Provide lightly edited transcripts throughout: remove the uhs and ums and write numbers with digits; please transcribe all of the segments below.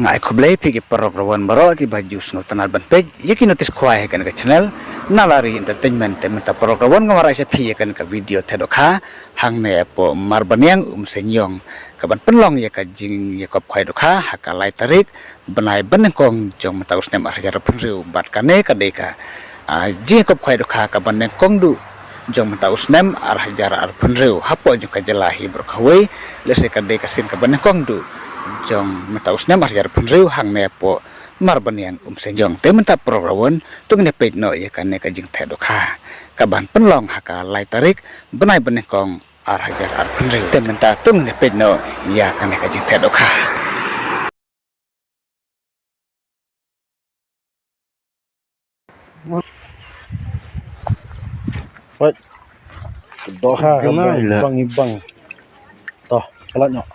ngai khoblei phiki parok rawan baroh ki baju sno tanal ban page yeki notice khwai kan ka channel Nalari entertainment Mynta parok rawan ngamara isa phi kan ka video theh Dohkha hangne po Marbaniang Umseiñiong ka ban pynlong ya ka jing iakop Khwai Dohkha haka lai tarik benai Nyngkong jong mata Snem arjar phunriu bat kane ka deka jing iakop Khwai Dohkha ka ban Nyngkong du jong mata Snem arjar phunriu hapo jong ka jylla hi Khwai lehse ka deka sin ka ban Nyngkong du jong mata Snem arjar phunriu hangne po Marbaniang Umseiñiong te Mynta program tung ne page no ya kan ka jing theh Dohkha ka ban pynlong haka lai tarik benai Nyngkong arjar phunriu te Mynta tung ne page no ya kan ka jing theh Dohkha. Right. Dohkha bang ibang. Toh, kalat nyok.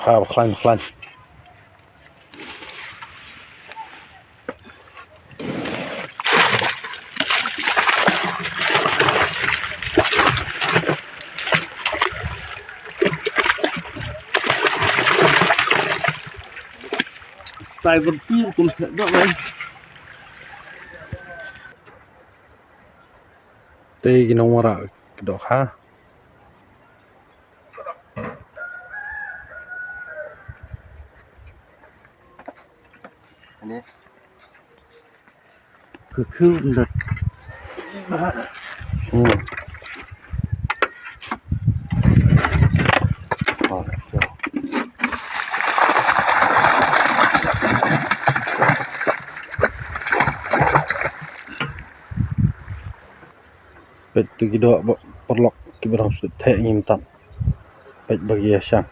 Dohkha baklan. Tại vật pin cũng sẽ đỡ lên. Đây cái nông ra Dohkha. Ini Kekeu ndak. Pet tu kita perlok kita harus theh Mynta. Pet bagi asyam.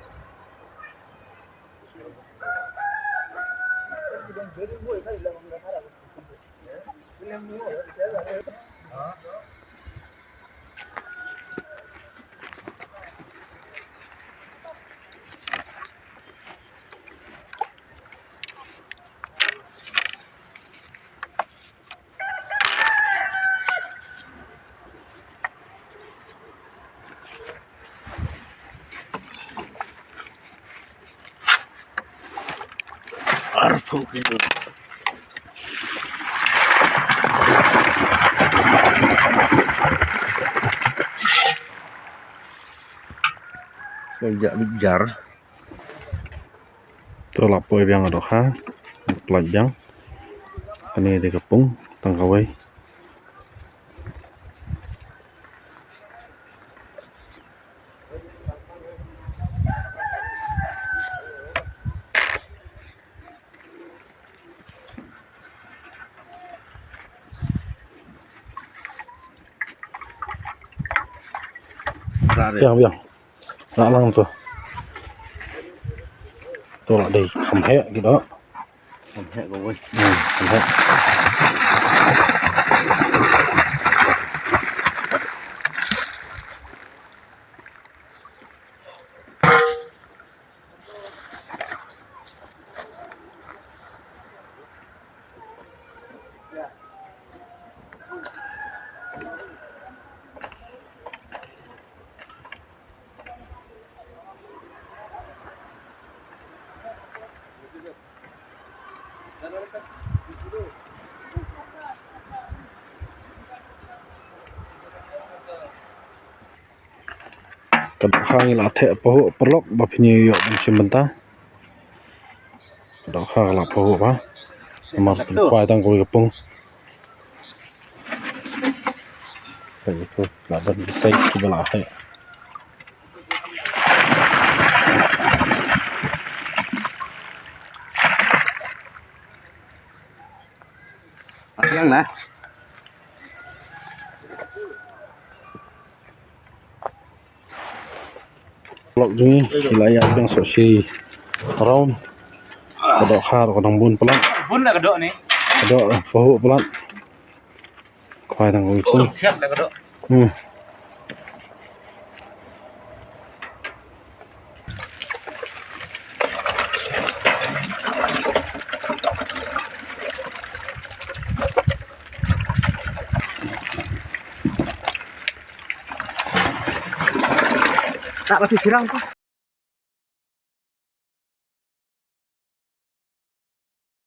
Arpo gitu. Sejak bijar. Tu lapoi biang Dohkha, pelajang. Ini di kepung, tangkawai. Biang. Nak lang tu. Tu lah đây khăm hẹ cái đó. kham hẹ rồi. Khăm hẹ. Dohkha ngila theh pahu perlok bapini yok musim Mynta. Dohkha la pahu ba. Amar Khwai tang koi kepung. Begitu la dan size ki bala hai. Yang nah. pelok jungi Hilayah yang sok si round Dohkha kadang bun pelan Bun lah kedok ni. Kedok bahu pelan Khwai tang pung Siap lah kedok. Tak lagi sirang tu.